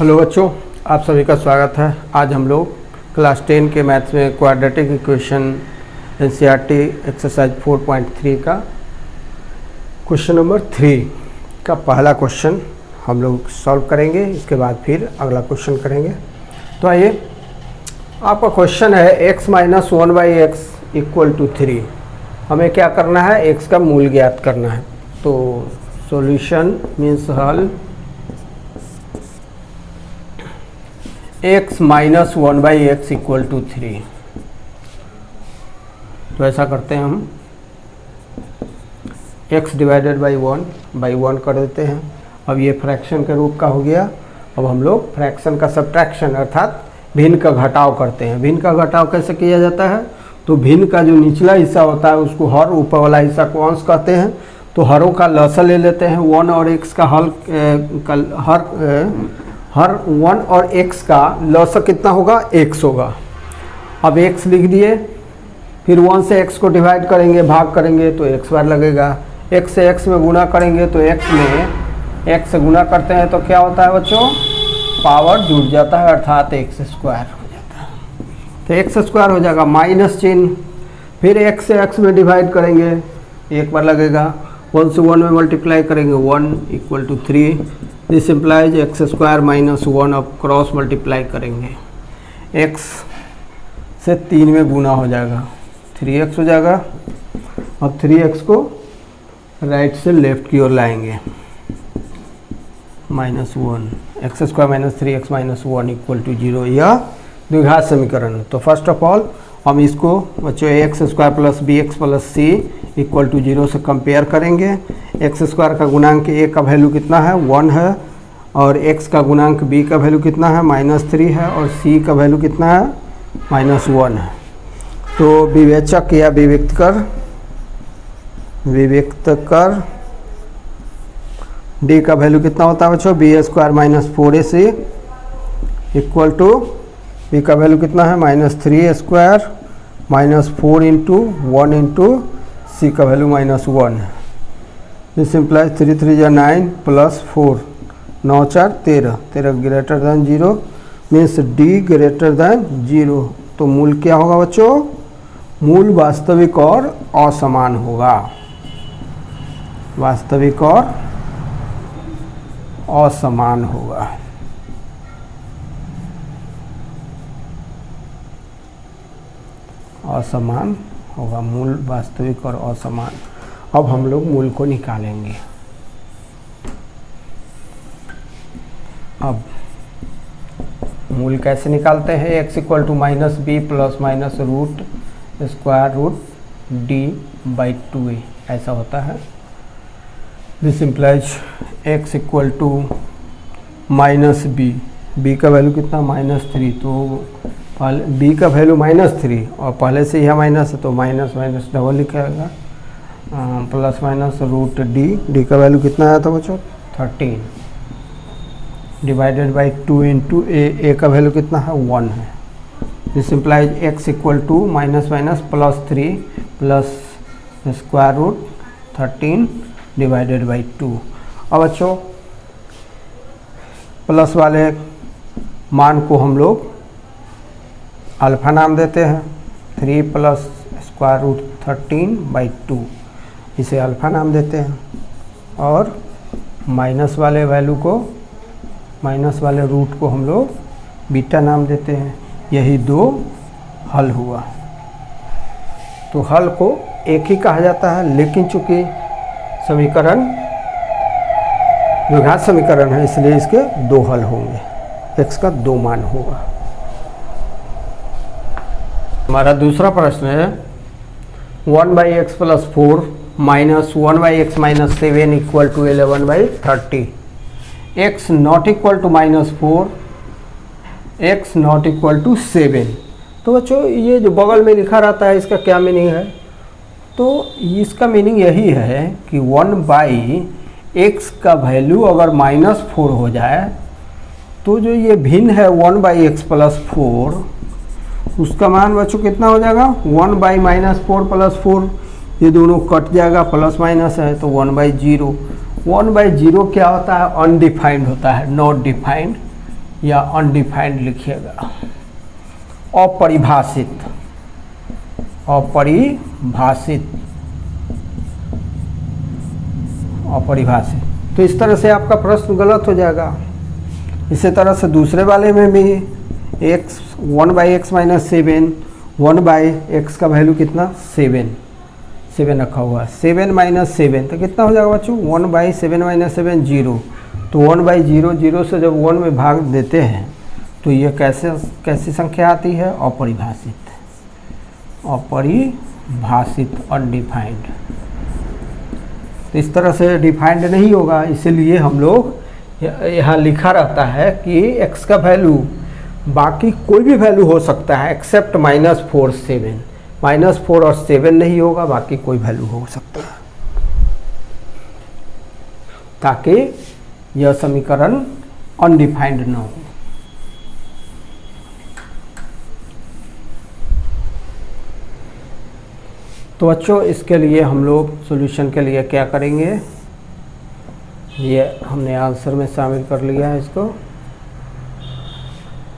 Hello बच्चों, आप सभी का स्वागत है। आज हम लोग क्लास 10 के मैथ्स में क्वाड्रेटिक इक्वेशन एनसीईआरटी एक्सरसाइज 4.3 का क्वेश्चन नंबर 3 का पहला क्वेश्चन हम लोग सॉल्व करेंगे। इसके बाद फिर अगला क्वेश्चन करेंगे। तो आइए, आपका क्वेश्चन है x minus 1/x equal to 3। हमें क्या करना है? x का मूल ज्ञात करना है। तो सॉल्यूशन मीन्स हल x minus 1/x equal to 3। तो ऐसा करते हैं, हम x डिवाइडेड बाई 1 कर देते हैं। अब ये फ्रैक्शन के रूप का हो गया। अब हम लोग फ्रैक्शन का सब्ट्रैक्शन अर्थात भिन्न का घटाव करते हैं। भिन्न का घटाव कैसे किया जाता है? तो भिन्न का जो निचला हिस्सा होता है उसको हर, ऊपर वाला हिस्सा को अंश कहते हैं। तो हरों का लसा ले लेते हैं। 1 और x का हर 1 और x का लसा कितना होगा? x होगा। अब x लिख दिए, फिर 1 से x को डिवाइड करेंगे, भाग करेंगे तो x बार लगेगा। x से x में गुना करेंगे तो x में x से गुना करते हैं तो क्या होता है बच्चों? पावर जुड़ जाता है अर्थात x स्क्वायर हो जाता है। तो x स्क्वायर हो जाएगा, माइनस चिन्ह। फिर x से x में डिवाइड करेंगे, एक बार लगेगा। 1 से 1 में मल्टीप्लाई करेंगे, 1 equal to 3। This implies x square minus 1। अब क्रॉस मल्टीप्लाई करेंगे, x से 3 में गुना हो जाएगा, 3x हो जाएगा। अब 3x को राइट से लेफ्ट की ओर लाएंगे, minus 1। X square minus 3x minus 1 equal to 0। यह द्विघात समीकरण है। तो फर्स्ट ऑफ ऑल हम इसको बच्चों x square plus B x plus C equal to 0 से कंपेयर करेंगे। एक्स स्क्वायर का गुणांक a का वैल्यू कितना है? 1 है। और x का गुणांक b का वैल्यू कितना है? -3 है। और c का वैल्यू कितना है? -1 है। तो विवेचक या विविक्त कर d का वैल्यू कितना होता है बच्चों? B square minus 4ac equal to b का वैल्यू कितना है? -3 square minus 4 into 1 into C का वैल्यू -1 है। दिस इम्प्लाइज 3 3 या 9 plus 4 9 4 13 13 greater than 0 means d greater than 0। तो मूल क्या होगा बच्चों? मूल वास्तविक और असमान होगा। वास्तविक और असमान होगा। असमान होगा, मूल वास्तविक और असमान। अब हम लोग मूल को निकालेंगे। अब मूल कैसे निकालते हैं? x equal to minus B plus minus root square root D by 2a ऐसा होता है। This implies x equal to minus B का वैल्यू कितना? -3। तो पहले b का वैल्यू -3 और पहले से यह माइनस है तो माइनस माइनस डबल लिखेगा, प्लस माइनस रूट डी का वैल्यू कितना आया था बच्चों? 13 डिवाइडेड बाई 2 इंटू ए का वैल्यू कितना है? 1 है। This implies x equal to minus minus plus 3 plus square root 13 divided by 2। अब बच्चों प्लस वाले मान को हम लोग अल्फा नाम देते हैं। 3 प्लस स्क्वायर रूट 13 बाई 2 इसे अल्फा नाम देते हैं। और माइनस वाले वैल्यू को, माइनस वाले रूट को हम लोग बीटा नाम देते हैं। यही दो हल हुआ। तो हल को एक ही कहा जाता है, लेकिन चूंकि समीकरण द्विघात समीकरण है इसलिए इसके दो हल होंगे, x का 2 मान होगा। हमारा दूसरा प्रश्न है 1/x plus 4 minus 1/x minus 7 equal to 11/30। x not equal to -4, x not equal to 7। तो बच्चों ये जो बगल में लिखा रहता है इसका क्या मीनिंग है? तो इसका मीनिंग यही है कि 1/x का वैल्यू अगर -4 हो जाए तो जो ये भिन्न है 1/x प्लस 4 उसका मान बच्चों कितना हो जाएगा? 1/-4 प्लस 4, ये दोनों कट जाएगा, प्लस माइनस है तो 1/0। 1/0 क्या होता है? अनडिफाइंड होता है, नॉट डिफाइंड। या अनडिफाइंड लिखिएगा, अपरिभाषित, अपरिभाषित, अपरिभाषित। तो इस तरह से आपका प्रश्न गलत हो जाएगा। इसी तरह से दूसरे वाले में भी x 1/x माइनस 7, 1/x का वैल्यू कितना 7 रखा हुआ है, 7 माइनस 7 तो कितना हो जाएगा बच्चों 1/7 माइनस 7 0। तो 1/0 0 से जब 1 में भाग देते हैं तो ये कैसी संख्या आती है, अपरिभाषित, अपरिभाषित, अनडिफाइंड। तो इस तरह से डिफाइंड नहीं होगा, इसीलिए हम लोग यहाँ लिखा रहता है कि x का वैल्यू बाकी कोई भी वैल्यू हो सकता है एक्सेप्ट -4 7, -4 और 7 नहीं होगा, बाकी कोई वैल्यू हो सकता है, ताकि यह समीकरण अनडिफाइंड न हो। तो बच्चों इसके लिए हम लोग सॉल्यूशन के लिए क्या करेंगे, ये हमने आंसर में शामिल कर लिया है इसको।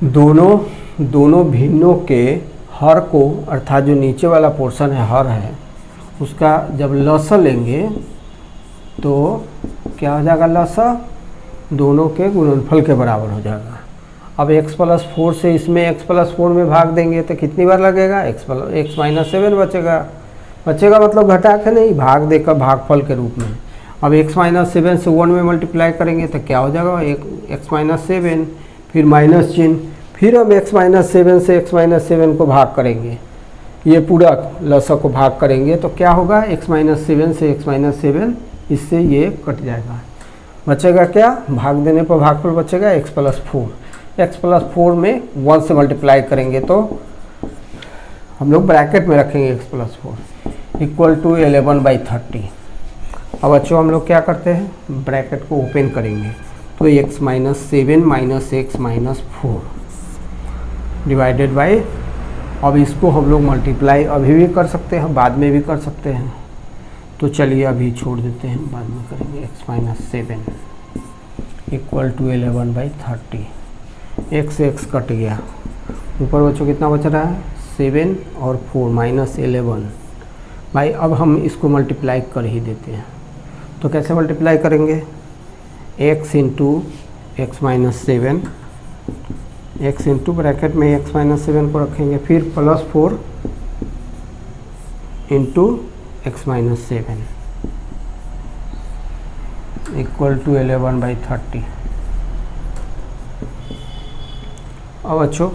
दोनों भिन्नों के हर को, अर्थात जो नीचे वाला पोर्शन है हर है, उसका जब लसा लेंगे तो क्या हो जाएगा, लसा दोनों के गुणनफल के बराबर हो जाएगा। अब x+4 से इसमें x+4 में भाग देंगे तो कितनी बार लगेगा, x माइनस 7 बचेगा मतलब घटा के नहीं, भाग देकर भागफल के रूप में। अब x माइनस 7 से 1 में मल्टीप्लाई करेंगे तो क्या हो जाएगा, x माइनस 7, फिर माइनस चिन्ह, फिर हम x माइनस 7 से x माइनस 7 को भाग करेंगे, ये पूरा लसा को भाग करेंगे तो क्या होगा, x माइनस 7 से x माइनस 7, इससे ये कट जाएगा, बचेगा क्या, भाग देने पर भागफल बचेगा x+4। x+4 में 1 से मल्टीप्लाई करेंगे तो हम लोग ब्रैकेट में रखेंगे x+4 इक्वल टू 11/30। अब बच्चों हम लोग क्या करते हैं, ब्रैकेट को ओपन करेंगे तो x minus 7 minus x minus 4 divided by, अब इसको हम लोग मल्टीप्लाई अभी भी कर सकते हैं, बाद में भी कर सकते हैं, तो चलिए अभी छोड़ देते हैं, बाद में करेंगे। x minus 7 equal to 11/30, x से x कट गया, ऊपर बच्चों कितना बच रहा है 7 और 4 माइनस 11। भाई अब हम इसको मल्टीप्लाई कर ही देते हैं, तो कैसे मल्टीप्लाई करेंगे, x into x minus 7, x into bracket में x माइनस 7 को रखेंगे, फिर +4 into x minus 7 equal to 11/30। अब बच्चों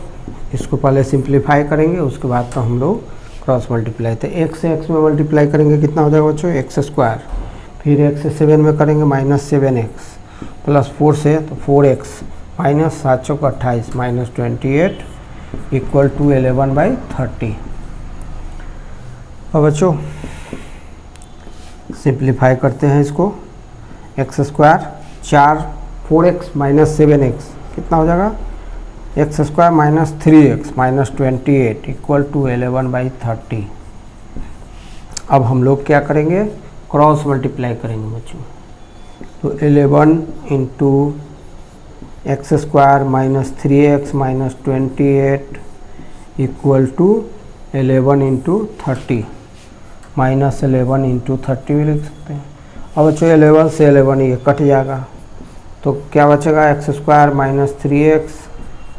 इसको पहले सिंप्लीफाई करेंगे, उसके बाद तो हम लोग क्रॉस मल्टीप्लाई, तो x से x में मल्टीप्लाई करेंगे कितना हो जाएगा बच्चों, x², फिर x से 7 में करेंगे -7x, +4 से तो 4x, माइनस 7 चौक 28 माइनस 28 इक्वल टू 11/30। अब बच्चों सिंप्लीफाई करते हैं इसको, x² 4 4x माइनस 7x कितना हो जाएगा, x² minus 3x minus 28 equal to 11/30। अब हम लोग क्या करेंगे, क्रॉस मल्टीप्लाई करेंगे बच्चों, तो 11 into x² minus 3x minus 28 equal to 11 into 30 minus 11 into 30 भी लिख सकते हैं। अब बच्चों 11 से 11 ये कट जाएगा, तो क्या बचेगा, x² minus 3x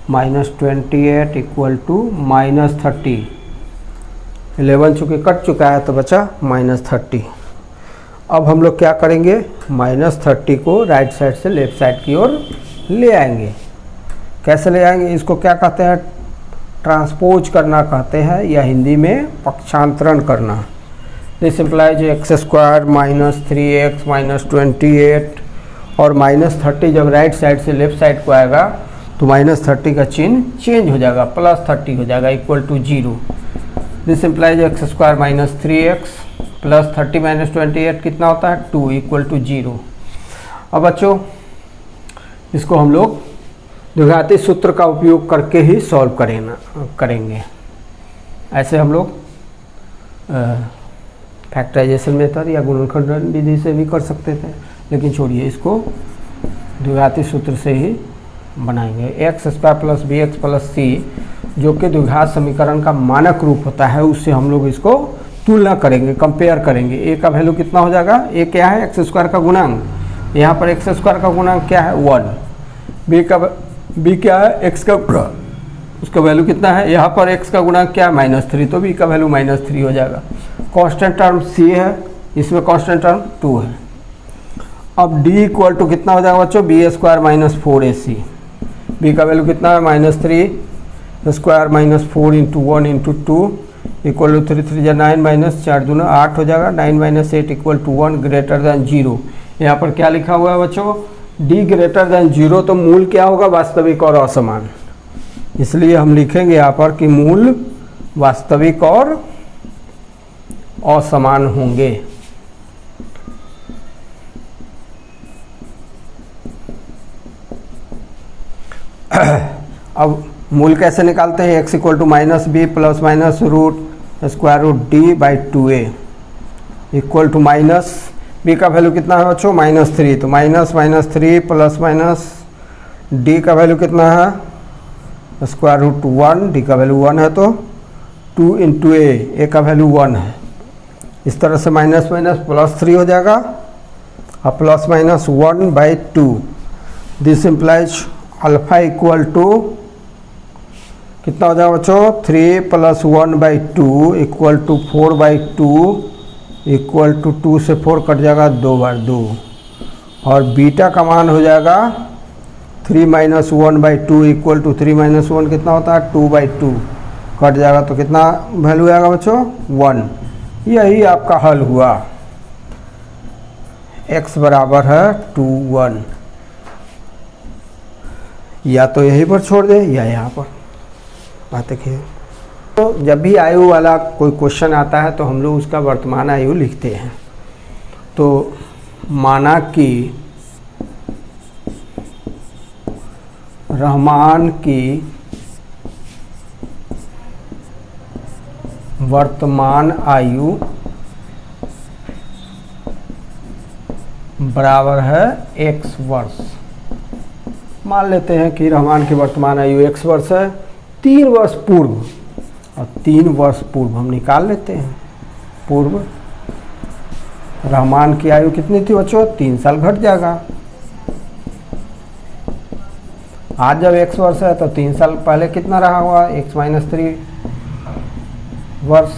minus 28 equal to -30। 11 चूँकि कट चुका है तो बचा -30। अब हम लोग क्या करेंगे, -30 को राइट साइड से लेफ्ट साइड की ओर ले आएंगे। कैसे ले आएंगे, इसको क्या कहते हैं, ट्रांसपोज करना कहते हैं, या हिंदी में पक्षांतरण करना। This implies x² minus 3x minus 28 और -30 जब राइट साइड से लेफ्ट साइड को आएगा तो -30 का चिन्ह चेंज हो जाएगा, +30 हो जाएगा equal to 0। This implies x² minus 3x plus 30 minus 28 कितना होता है 2 इक्वल टू 0। अब बच्चों इसको हम लोग द्विघाती सूत्र का उपयोग करके ही सॉल्व करेंगे। ऐसे हम लोग फैक्टराइजेशन मेथड या गुणनखंड विधि से भी कर सकते थे, लेकिन छोड़िए, इसको द्विघाती सूत्र से ही बनाएंगे। X square plus B x plus C जो कि द्विघात समीकरण का मानक रूप होता है, उससे हम लोग इसको तुलना करेंगे, कंपेयर करेंगे। ए का वैल्यू कितना हो जाएगा, ए क्या है एक्स स्क्वायर का गुणांक, यहाँ पर एक्स स्क्वायर का गुणांक क्या है 1, बी क्या है एक्स का, उसका वैल्यू कितना है, यहाँ पर एक्स का गुणांक क्या है -3, तो बी का वैल्यू -3 हो जाएगा। कांस्टेंट टर्म सी है, इसमें कांस्टेंट टर्म 2 है। अब डी इक्वल टू कितना हो जाएगा बच्चों, बी स्क्वायर -4ac, बी का वैल्यू कितना है -3 square -4 into 1 into 2 equal to 3 3 या 9 -4 दूना 8 हो जाएगा। 9 - 8 इक्वल टू 1 ग्रेटर दैन 0। यहाँ पर क्या लिखा हुआ है बच्चों, डी ग्रेटर दैन 0, तो मूल क्या होगा, वास्तविक और असमान। इसलिए हम लिखेंगे यहाँ पर कि मूल वास्तविक और असमान होंगे। अब मूल कैसे निकालते हैं, x equal to -b plus minus root square root D by 2a equal to minus b का वैल्यू कितना है बच्चों -3, तो -3 प्लस माइनस d का वैल्यू कितना है स्क्वायर रूट 1, d का वैल्यू 1 है तो 2 इंटू a का वैल्यू 1 है। इस तरह से माइनस माइनस प्लस 3 हो जाएगा और plus minus 1/2। This implies alpha equal to कितना हो जाएगा बच्चों 3 + 1/2 इक्वल टू 4/2 इक्वल टू 2 से 4 कट जाएगा 2 बार 2, और बीटा का मान हो जाएगा 3 - 1/2 इक्वल टू 3 - 1 कितना होता है 2/2 कट जाएगा, तो कितना वैल्यू आएगा बच्चों 1। यही आपका हल हुआ, x बराबर है 2 1। या तो यहीं पर छोड़ दे या यहाँ पर, बात देखिए। तो जब भी आयु वाला कोई क्वेश्चन आता है तो हम लोग उसका वर्तमान आयु लिखते हैं। तो माना कि रहमान की वर्तमान आयु बराबर है x वर्ष। मान लेते हैं कि रहमान की वर्तमान आयु x वर्ष है। 3 वर्ष पूर्व, और 3 वर्ष पूर्व हम निकाल लेते हैं। पूर्व रहमान की आयु कितनी थी बच्चों 3 साल घट जाएगा। आज जब x वर्ष है तो 3 साल पहले कितना रहा हुआ x - 3 वर्ष,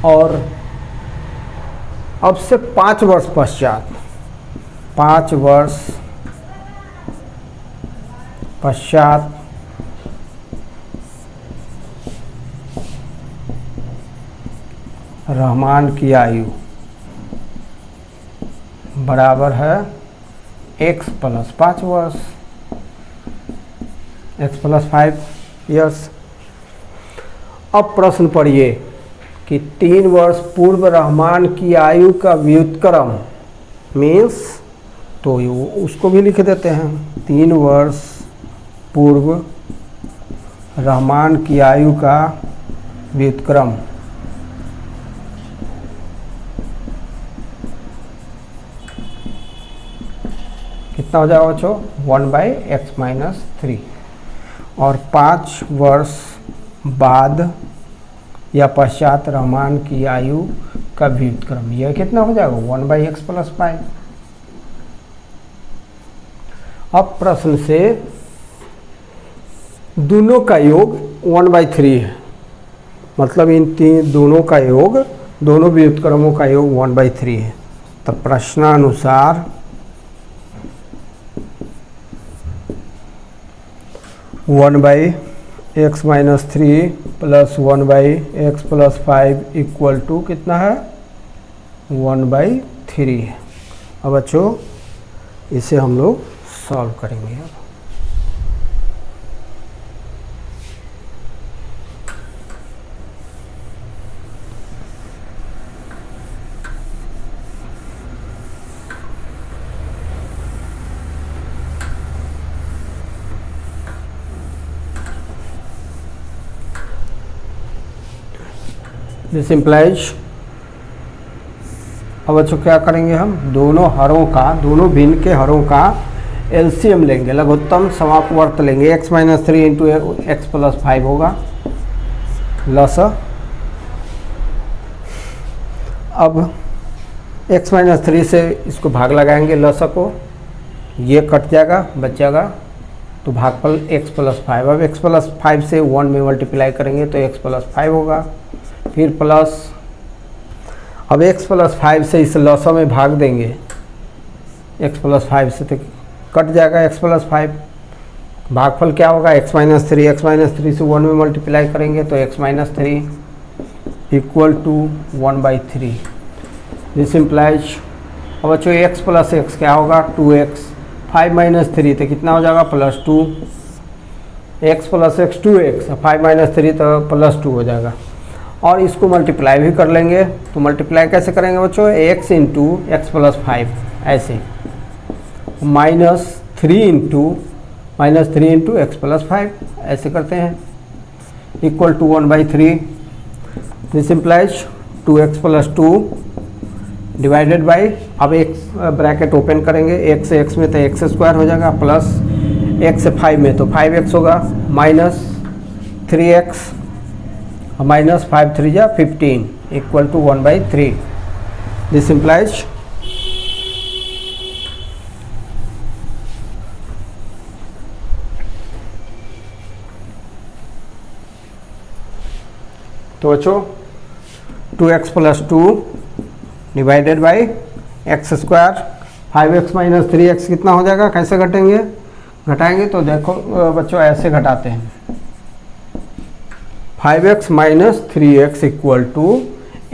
और अब से 5 वर्ष पश्चात, 5 वर्ष पश्चात रहमान की आयु बराबर है x + 5 वर्ष, x + 5 ईयर्स। अब प्रश्न पढ़िए कि 3 वर्ष पूर्व रहमान की आयु का व्युत्क्रम मीन्स, तो उसको भी लिख देते हैं। 3 वर्ष पूर्व रहमान की आयु का व्युत्क्रम कितना हो जाएगा बच्चों 1/x - 3, और 5 वर्ष बाद या पश्चात रहमान की आयु का व्युत्क्रम, यह कितना हो जाएगा 1/x + 5। अब प्रश्न से दोनों का योग 1/3 है, मतलब इन दोनों का योग, दोनों व्युत्क्रमों का योग 1/3 है। तो प्रश्नानुसार 1/x - 3 + 1/x + 5 इक्वल टू कितना है 1/3 है। अब बच्चों इसे हम लोग सॉल्व करेंगे। दिस इम्प्लाइज, अब बच्चों क्या करेंगे हम, दोनों हरों का, दोनों भिन्न के हरों का एलसीएम लेंगे, लघुत्तम समापवर्त लेंगे। x minus 3 into x plus 5 होगा लसा। अब x माइनस 3 से इसको भाग लगाएंगे लसा को, ये कट जाएगा, बच जाएगा तो भागफल x प्लस 5। अब x प्लस 5 से 1 में मल्टीप्लाई करेंगे तो x प्लस 5 होगा, फिर प्लस। अब x प्लस 5 से इस लसा में भाग देंगे, x प्लस 5 से तो कट जाएगा x प्लस 5। भागफल क्या होगा x माइनस 3, x माइनस 3 से 1 में मल्टीप्लाई करेंगे तो x minus 3 equal to 1/3। This implies, अब बच्चों x प्लस x क्या होगा 2x, 5 माइनस 3 तो कितना हो जाएगा +2, x plus x 2x, 5 minus 3 तो +2 हो जाएगा। और इसको मल्टीप्लाई भी कर लेंगे, तो मल्टीप्लाई कैसे करेंगे बच्चों, x इंटू एक्स प्लस 5 ऐसे, -3 इंटू एक्स प्लस 5 ऐसे करते हैं, equal to 1/3। This implies 2x plus 2 divided by, अब एक ब्रैकेट ओपन करेंगे, x से x में तो x स्क्वायर हो जाएगा, प्लस x से 5 में तो 5x होगा, माइनस 3x माइनस 5 3 जा 15 इक्वल टू 1/3। दिस इम्प्लाइज तो बच्चों 2x plus 2 divided by x square, 5x minus 3x कितना हो जाएगा, कैसे घटेंगे, घटाएंगे तो देखो बच्चों ऐसे घटाते हैं, 5x minus 3x equal to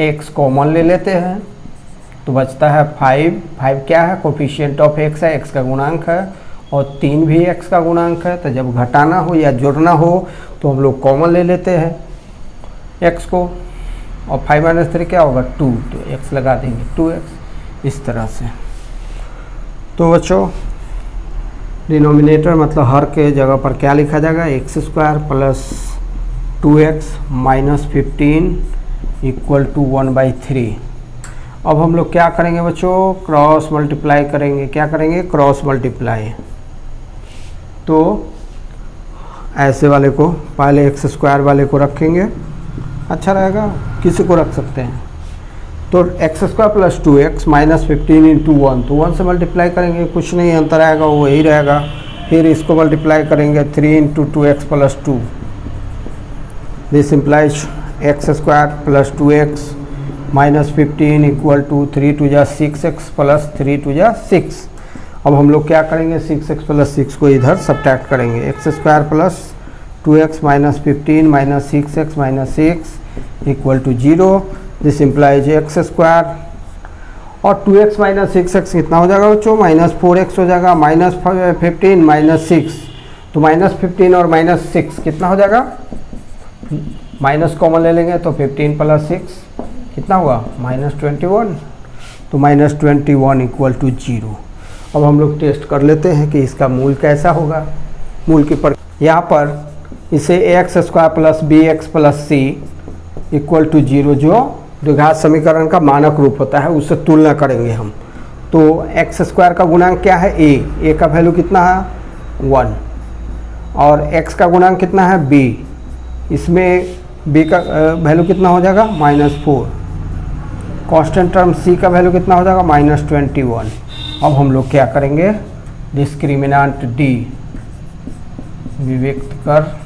x common ले लेते हैं तो बचता है 5 क्या है, कोफिशिएंट ऑफ x है, x का गुणांक है, और 3 भी x का गुणांक है। तो जब घटाना हो या जोड़ना हो तो हम लोग कॉमन ले लेते हैं x को, और 5 माइनस 3 क्या होगा 2, तो x लगा देंगे 2x इस तरह से। तो बच्चों डिनोमिनेटर मतलब हर के जगह पर क्या लिखा जाएगा, x square plus 2x minus 15 equal to 1/3। अब हम लोग क्या करेंगे बच्चों, क्रॉस मल्टीप्लाई करेंगे। क्या करेंगे, क्रॉस मल्टीप्लाई। तो ऐसे वाले को पहले एक्स स्क्वायर वाले को रखेंगे, अच्छा रहेगा, किसी को रख सकते हैं। तो x square plus 2x minus 15 into 1, तो 1 से मल्टीप्लाई करेंगे, कुछ नहीं अंतर आएगा, वो वही रहेगा। फिर इसको मल्टीप्लाई करेंगे 3 into 2x plus 2, this implies x square plus 2x minus 15 equal to 3 2 जा 6x प्लस 3 2 जा 6। अब हम लोग क्या करेंगे, 6x प्लस 6 को इधर सब्ट्रैक्ट करेंगे, x square plus 2x minus 15 minus 6x minus 6 equal to 0। This implies x square और 2x माइनस 6x कितना हो जाएगा बच्चों, -4x हो जाएगा, माइनस 15 माइनस 6, तो -15 और -6 कितना हो जाएगा, माइनस कॉमन ले लेंगे तो 15 प्लस 6 कितना हुआ -21, तो -21 इक्वल टू 0। अब हम लोग टेस्ट कर लेते हैं कि इसका मूल कैसा होगा। मूल की पर यहाँ पर इसे ax square plus bx plus c equal to 0 जो द्विघात समीकरण का मानक रूप होता है उससे तुलना करेंगे हम। तो x स्क्वायर का गुणांक क्या है, a का वैल्यू कितना है 1, और x का गुणांक कितना है b, इसमें b का वैल्यू कितना हो जाएगा -4, कांस्टेंट टर्म c का वैल्यू कितना हो जाएगा -21। अब हम लोग क्या करेंगे, डिस्क्रिमिनेंट d विविक्त कर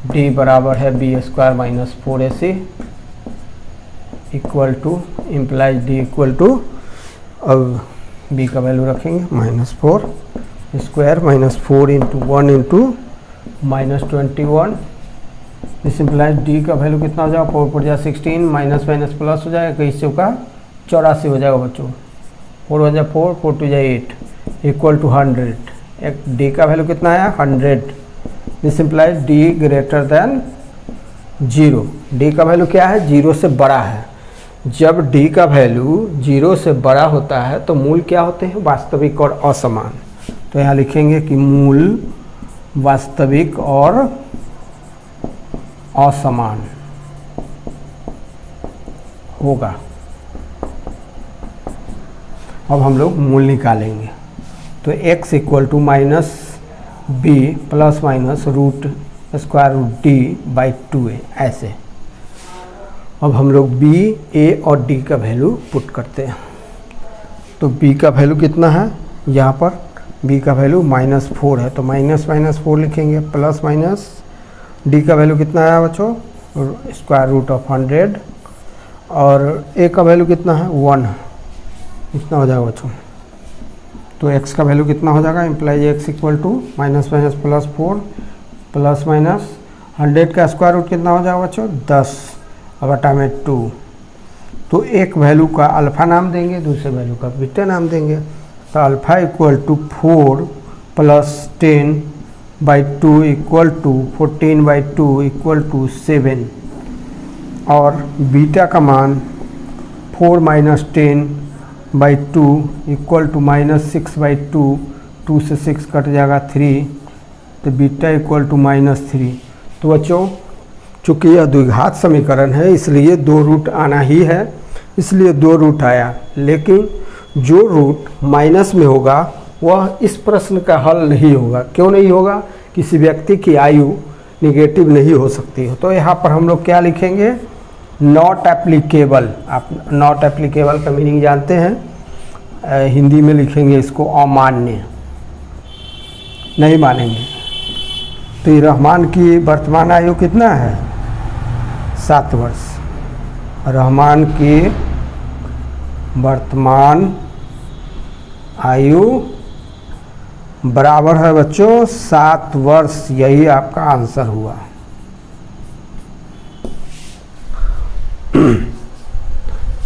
d बराबर है b square minus 4ac equal to implies d equal to, अब b का वैल्यू रखेंगे -4 स्क्वायर -4 इंटू 1 इंटू -21। इस इम्प्लाइज d का वैल्यू कितना हो जाएगा, 4 जा 16 माइनस माइनस प्लस हो जाएगा, 21 चौका 84 हो जाएगा बच्चों, 4 1 जा 4 4 2 जा 8 इक्वल टू 100। एक d का वैल्यू कितना है 100। This implies d greater than 0। d का वैल्यू क्या है, 0 से बड़ा है। जब d का वैल्यू 0 से बड़ा होता है तो मूल क्या होते हैं, वास्तविक और असमान। तो यहाँ लिखेंगे कि मूल वास्तविक और असमान होगा। अब हम लोग मूल निकालेंगे। तो x equal to minus B plus minus root square root D by 2a ऐसे। अब हम लोग b, a और d का वैल्यू पुट करते हैं। तो b का वैल्यू कितना है, यहाँ पर b का वैल्यू -4 है तो -4 लिखेंगे, प्लस माइनस d का वैल्यू कितना है बच्चों, स्क्वायर रूट ऑफ 100, और a का वैल्यू कितना है 1, इतना हो जाएगा बच्चों। तो x का वैल्यू कितना हो जाएगा, implies x equal to -+4 plus minus 100 का स्क्वायर रूट कितना हो जाएगा बच्चों 10 और बटा में 2। तो एक वैल्यू का अल्फ़ा नाम देंगे, दूसरे वैल्यू का बीटा नाम देंगे। तो alpha equal to 4 plus 10/2 equal to 14/2 equal to 7, और बीटा का मान 4 माइनस 10/2 इक्वल टू -6/2, 2 से 6 कट जाएगा 3, तो बीटा इक्वल टू -3। तो बच्चों चूँकि यह द्विघात समीकरण है इसलिए 2 रूट आना ही है, इसलिए 2 रूट आया, लेकिन जो रूट माइनस में होगा वह इस प्रश्न का हल नहीं होगा। क्यों नहीं होगा, किसी व्यक्ति की आयु निगेटिव नहीं हो सकती है। तो यहाँ पर हम लोग क्या लिखेंगे, नॉट एप्लीकेबल। आप नॉट एप्लीकेबल का मीनिंग जानते हैं, हिंदी में लिखेंगे इसको अमान्य, नहीं मानेंगे। तो ये रहमान की वर्तमान आयु कितना है 7 वर्ष, रहमान की वर्तमान आयु बराबर है बच्चों 7 वर्ष, यही आपका आंसर हुआ।